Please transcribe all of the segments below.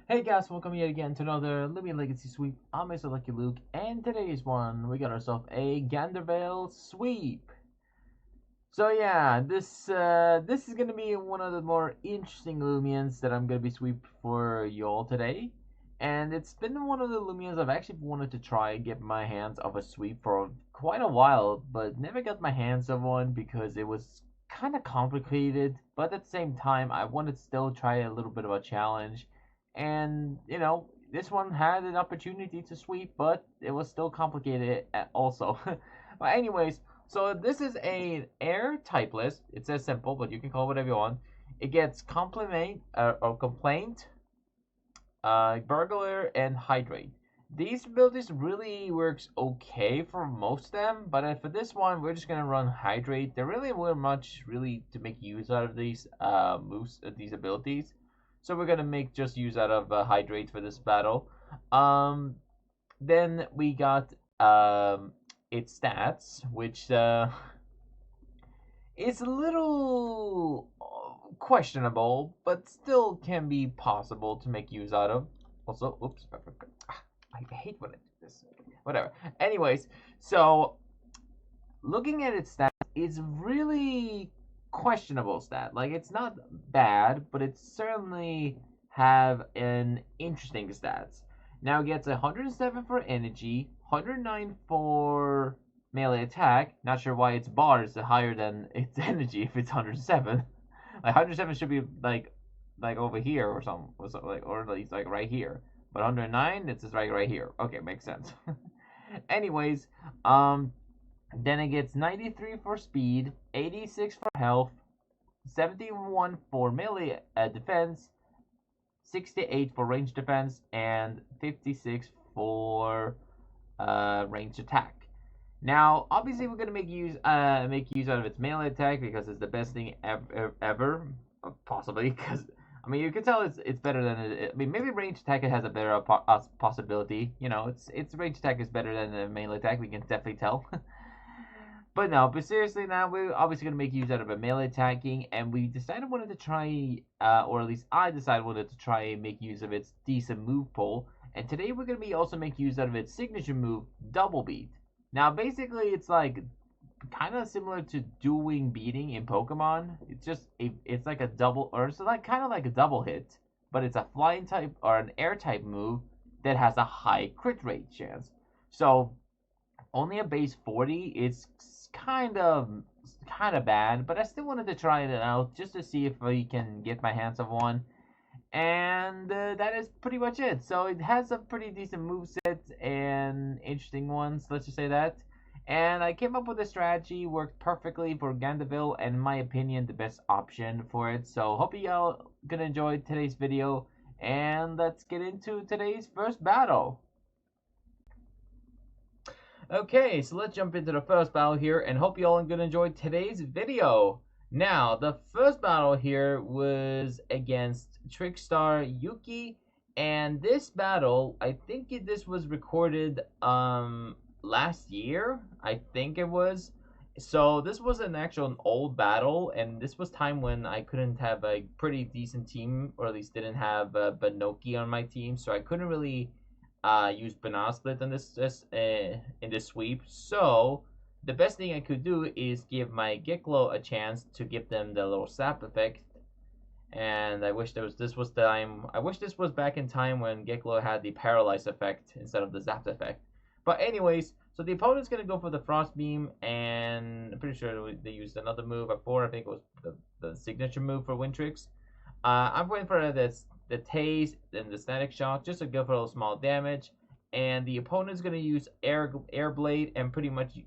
Hey guys, welcome yet again to another Loomian Legacy Sweep. I'm Mr. Lucky Luke, and today's one, we got ourselves a Ganderveil Sweep. So yeah, this is gonna be one of the more interesting Loomians that I'm gonna be sweep for y'all today. And it's been one of the Loomians I've actually wanted to try and get my hands of a sweep for quite a while, but never got my hands of one because it was kind of complicated. But at the same time, I wanted to still try a little bit of a challenge. And this one had an opportunity to sweep, but it was still complicated also. But anyways, so this is an air type list. It says simple, but you can call it whatever you want. It gets compliment or complaint, burglar, and hydrate. These abilities really works okay for most of them, but for this one, we're just gonna run hydrate. There really weren't much really to make use out of these moves, these abilities. So we're gonna make just use out of hydrate for this battle. Then we got its stats, which is a little questionable, but still can be possible to make use out of. Also, oops, I hate when I do this. Whatever. Anyways, so looking at its stats, it's really questionable stat. Like it's not bad, but it certainly have an interesting stats. Now it gets 107 for energy, 109 for melee attack. Not sure why its bar is higher than its energy if it's 107. Like 107 should be like over here or something, or at least like right here. But 109, it's just right here. Okay, makes sense. Anyways, then it gets 93 for speed, 86 for health, 71 for melee defense, 68 for range defense, and 56 for range attack. Now, obviously, we're gonna make use out of its melee attack because it's the best thing ever possibly. Because I mean, you can tell it's better than it. I mean, maybe range attack has a better possibility. Its range attack is better than the melee attack. We can definitely tell. But no, but seriously, now we're obviously going to make use out of a melee attacking, and we decided wanted to try, or at least I decided wanted to try and make use of its decent move pool. And today we're going to be also make use out of its signature move, Double Beat. Now, basically, it's like kind of similar to doing beating in Pokemon. It's like a double, or it's like kind of like a double hit, but it's a flying type or an air type move that has a high crit rate chance. So only a base 40. It's kind of bad, but I still wanted to try it out just to see if we can get my hands on one. And that is pretty much it. So it has a pretty decent moveset and interesting ones, let's just say that. And I came up with a strategy, worked perfectly for Ganderveil, and in my opinion, the best option for it. So hope y'all gonna enjoy today's video, and let's get into today's first battle. Okay, so let's jump into the first battle here, and hope you all are gonna enjoy today's video. Now, the first battle here was against Trickstar Yuki, and this battle, I think this was recorded last year. I think it was. So this was an old battle, and this was time when I couldn't have a pretty decent team, or at least didn't have Banoki on my team, so I couldn't really use banana split in this sweep. So the best thing I could do is give my Geklo a chance to give them the little sap effect. And I wish this was back in time when Geklo had the paralyze effect instead of the zap effect. But anyways, so the opponent's gonna go for the frost beam, and I'm pretty sure they used another move before. I think it was the signature move for Wintrix. I'm waiting for the Tase and the static shock just to go for a little small damage, and the opponent's gonna use air blade and pretty much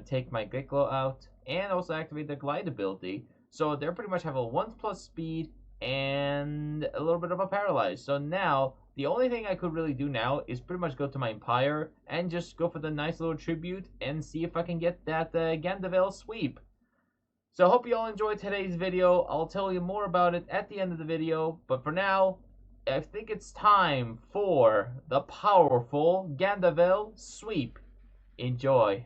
take my Geklo out, and also activate the glide ability. So they pretty much have a 1+ speed and a little bit of a paralyze. So now the only thing I could really do now is pretty much go to my Empire and just go for the nice little tribute and see if I can get that Ganderveil sweep. So I hope you all enjoyed today's video. I'll tell you more about it at the end of the video. But for now, I think it's time for the powerful Ganderveil sweep. Enjoy.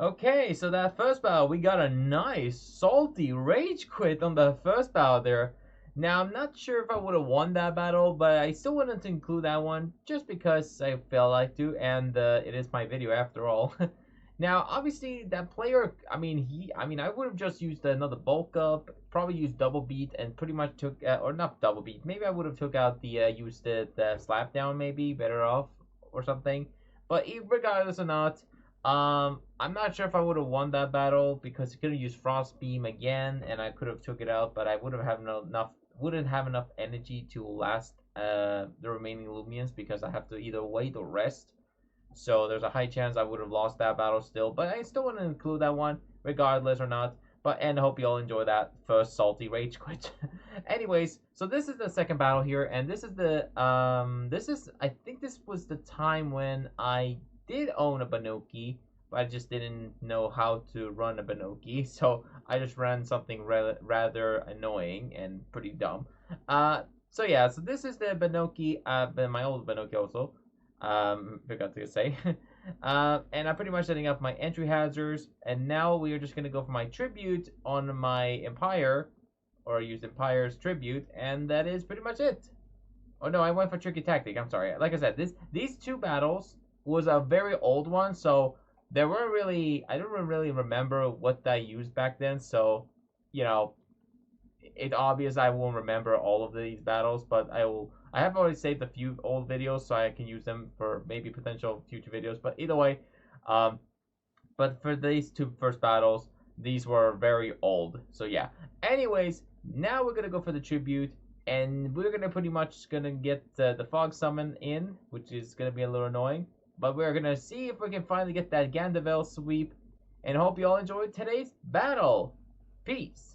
Okay, so that first battle, we got a nice salty rage quit on the first battle there. Now, I'm not sure if I would have won that battle, but I still wanted to include that one just because I felt like to, and it is my video after all. Now, obviously, that player, I would have just used another bulk up, probably used double beat, and pretty much took, or not double beat, maybe I would have took out used the slap down, maybe, better off, or something. But regardless or not, I'm not sure if I would have won that battle because he could have used Frost Beam again, and I could have took it out, but I would have had wouldn't have enough energy to last the remaining Loomians because I have to either wait or rest. So there's a high chance I would have lost that battle still, but I still want to include that one, regardless or not. And I hope you all enjoy that first salty rage quit. Anyways, so this is the second battle here, and this is I think this was the time when I did own a Banoki, but I just didn't know how to run a Banoki, so I just ran something rather annoying and pretty dumb. So yeah, so this is the Banoki, my old Banoki also. Forgot to say. And I'm pretty much setting up my entry hazards, and now we are just gonna go for my tribute on my Empire, or use Empire's tribute, and that is pretty much it. Oh no, I went for tricky tactic. I'm sorry. Like I said, these two battles was a very old one, so there weren't really I don't really remember what I used back then. So you know, it's obvious I won't remember all of these battles, but I have already saved a few old videos so I can use them for maybe potential future videos. But either way, but for these two first battles, these were very old. So yeah. Anyways, now we're gonna go for the tribute, and we're gonna pretty much gonna get the fog summon in, which is gonna be a little annoying. But we're gonna see if we can finally get that Ganderveil sweep, and hope you all enjoyed today's battle. Peace.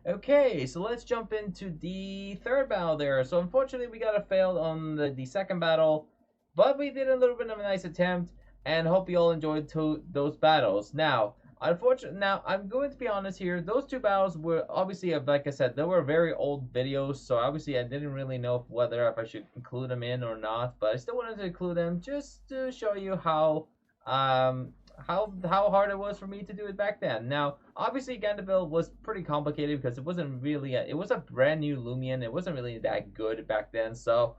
Okay, so let's jump into the third battle there. So unfortunately, we got a fail on the second battle, but we did a little bit of a nice attempt, and hope you all enjoyed those battles. Now, now I'm going to be honest here. Those two battles were obviously, like I said, they were very old videos, so obviously I didn't really know whether if I should include them in or not. But I still wanted to include them just to show you how hard it was for me to do it back then. Now, obviously, Ganderveil was pretty complicated because it wasn't really it was a brand new Loomian. It wasn't really that good back then, so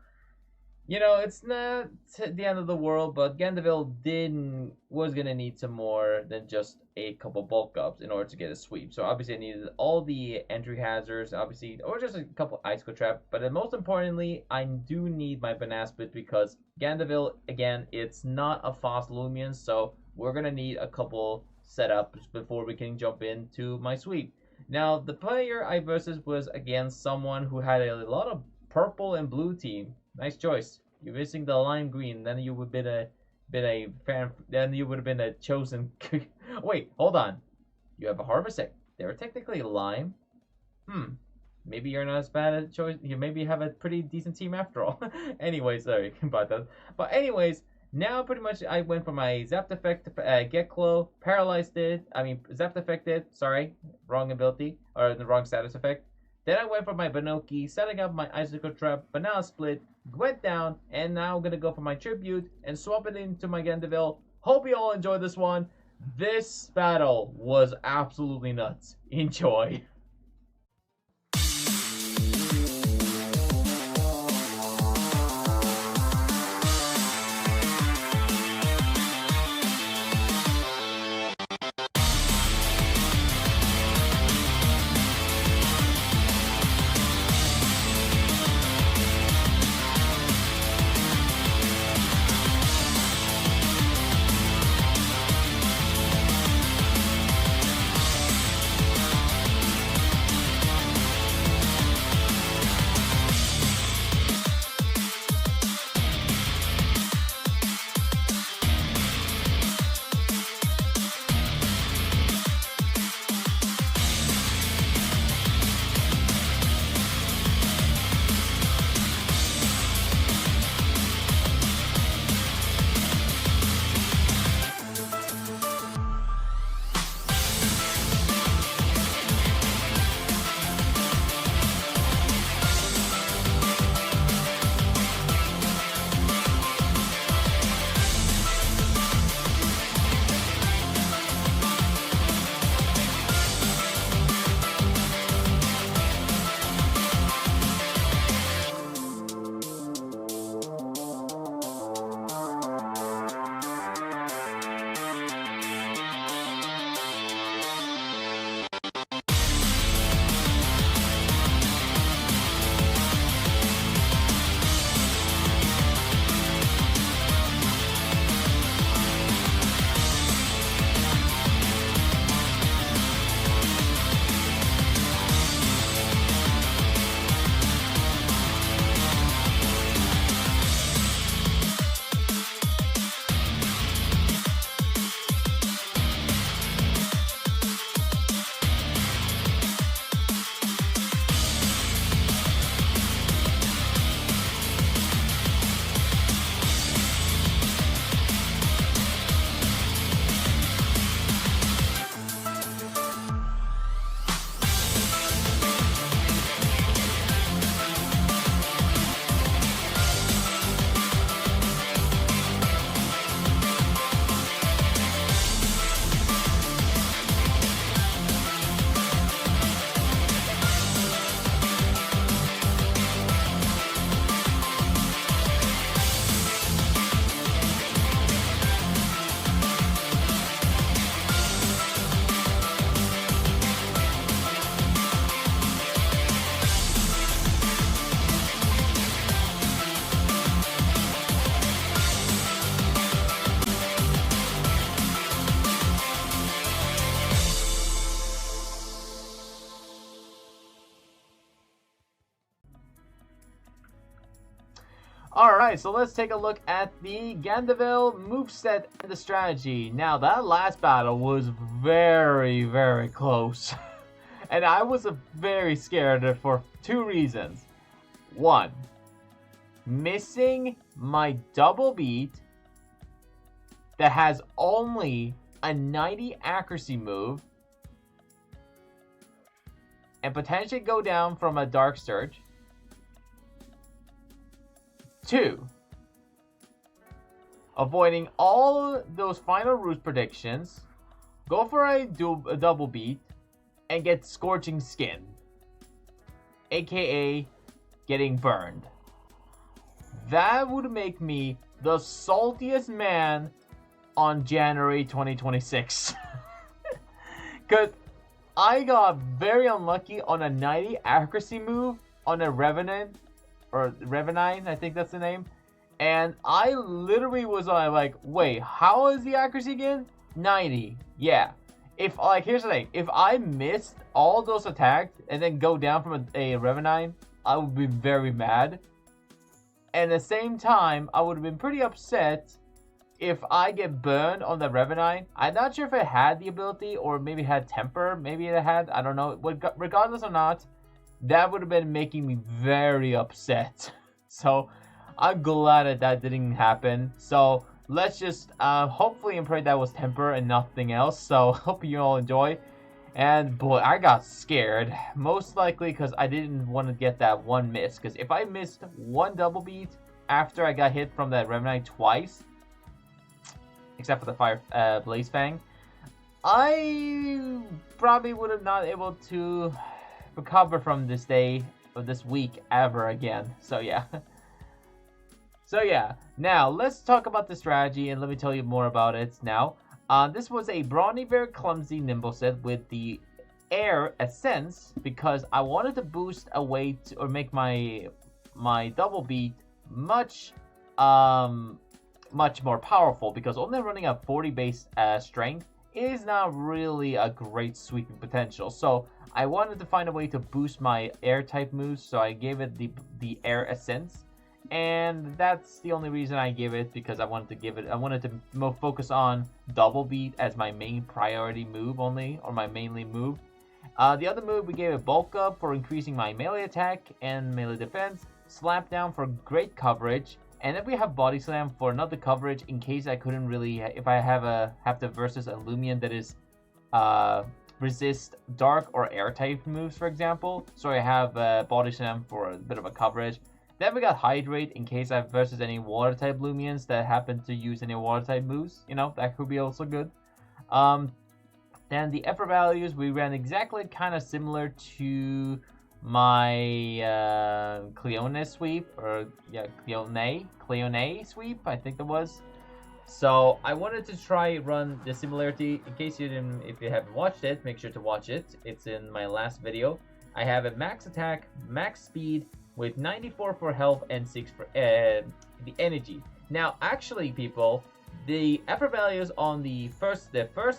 you know, it's not the end of the world. But Ganderveil was gonna need some more than just a couple bulk ups in order to get a sweep. So obviously, I needed all the entry hazards, obviously, or just a couple icicle trap. But most importantly, I do need my banana split because Ganderveil, again, it's not a fast Loomian, so we're gonna need a couple setups before we can jump into my sweep. Now, the player I versus was against someone who had a lot of purple and blue team. Nice choice. You're missing the lime green, then you would have been a fan. Then you would have been a chosen. Wait, hold on. You have a harvest egg. They were technically lime. maybe you're not as bad at choice. You maybe have a pretty decent team after all. Anyways, sorry about that. But anyways, now pretty much I went for my Zapped Effect, Get Glow, Paralyzed it. Zapped Effected. Sorry, wrong ability or the wrong status effect. Then I went for my Banoki, setting up my Icicle Trap, Banana Split, went down, and now I'm gonna go for my Tribute and swap it into my Ganderveil. Hope you all enjoyed this one. This battle was absolutely nuts. Enjoy. Alright, so let's take a look at the Ganderveil Moveset and the strategy. Now, that last battle was very, very close. And I was very scared for two reasons. One, missing my double beat that has only a 90 accuracy move and potentially go down from a Dark Surge. 2, avoiding all those final route predictions, go for a double beat, and get Scorching Skin, aka getting burned. That would make me the saltiest man on January 2026. Because I got very unlucky on a 90 accuracy move on a Revenant, or Revenine, I think that's the name. And I literally was like, wait, how is the accuracy again? 90. Yeah. If, like, here's the thing. If I missed all those attacks and then go down from a Revenine, I would be very mad. And at the same time, I would have been pretty upset if I get burned on the Revenine. I'm not sure if it had the ability or maybe had Temper. Maybe it had. I don't know. Regardless or not, that would have been making me very upset. So I'm glad that that didn't happen. So let's just hopefully and pray that was temper and nothing else. So hope you all enjoy. And boy, I got scared. Most likely because I didn't want to get that one miss. Because if I missed one double beat after I got hit from that Revenant twice, except for the Fire Blaze Fang, I probably would have not able to recover from this day or this week ever again. So yeah. So yeah, now let's talk about the strategy and let me tell you more about it now. This was a brawny, very clumsy nimble set with the air essence because I wanted to boost a way to, or make my double beat much more powerful, because only running a 40 base strength is not really a great sweeping potential. So I wanted to find a way to boost my air type moves, so I gave it the air essence. And that's the only reason I give it, because I wanted to focus on double beat as my main priority move only, or my mainly move. The other move, we gave it bulk up for increasing my melee attack and melee defense, slap down for great coverage, and then we have body slam for another coverage in case I couldn't really, if I have to versus a Loomian that is resist dark or air type moves, for example. So I have body slam for a bit of a coverage. Then we got Hydrate in case I versus any water type Loomians that happen to use any water type moves. You know, that could be also good. Then the effort values, we ran exactly kind of similar to my Cleone sweep, or yeah, Cleone sweep, I think it was. So I wanted to try run the similarity. In case you didn't, if you haven't watched it, make sure to watch it. It's in my last video. I have a max attack, max speed, with 94 for health and 6 for the energy. Now, actually, people, the effort values on the first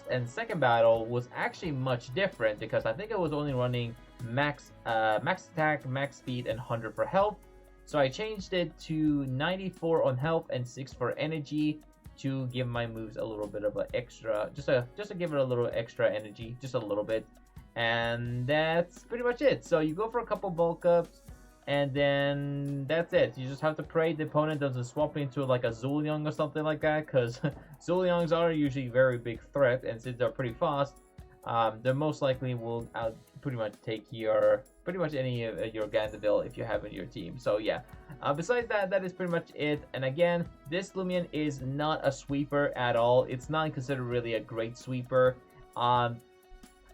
and second battle was actually much different, because I think I was only running max attack, max speed, and 100 for health. So I changed it to 94 on health and 6 for energy to give my moves a little bit of an extra, just to give it a little extra energy, just a little bit. And that's pretty much it. So you go for a couple bulk ups, and then that's it. You just have to pray the opponent doesn't swap into like a Zuliang or something like that, because Zuliangs are usually a very big threat, and since they're pretty fast, they most likely will pretty much take pretty much any of your Ganderveil if you have in your team. So yeah, besides that, that is pretty much it. And again, this Loomian is not a sweeper at all. It's not considered really a great sweeper.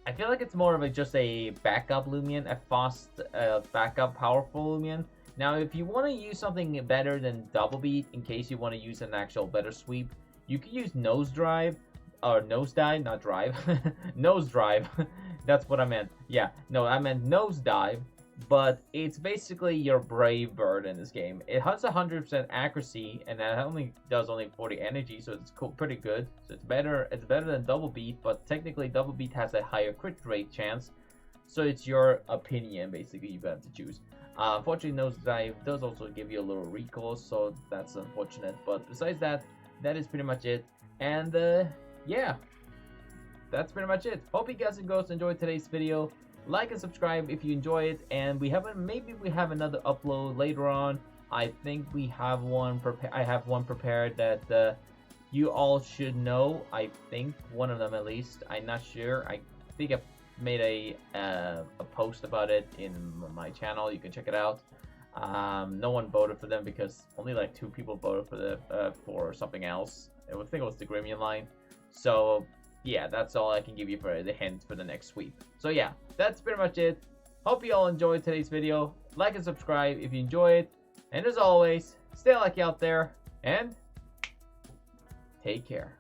I feel like it's more of just a backup Loomian, a fast backup powerful Loomian. Now, if you want to use something better than double beat, in case you want to use an actual better sweep, you can use nose drive, or nose dive, not drive, nose drive. That's what I meant. Yeah, no, I meant nose dive, but it's basically your Brave Bird in this game. It has 100% accuracy, and that only does 40 energy, so it's pretty good. So it's better than double beat, but technically double beat has a higher crit rate chance. So it's your opinion, basically, you have to choose. Unfortunately, nose dive does also give you a little recoil, so that's unfortunate. But besides that, that is pretty much it. And yeah, that's pretty much it. Hope you guys and girls enjoyed today's video. Like and subscribe if you enjoy it, and maybe we have another upload later on. I think we have one I have one prepared that you all should know. I think one of them at least. I'm not sure. I think I made a post about it in my channel. You can check it out. No one voted for them because only like 2 people voted for something else. I think it was the Grimian line. So yeah, that's all I can give you for the hint for the next sweep. So yeah, that's pretty much it. Hope you all enjoyed today's video. Like and subscribe if you enjoy it. And as always, stay lucky out there, and take care.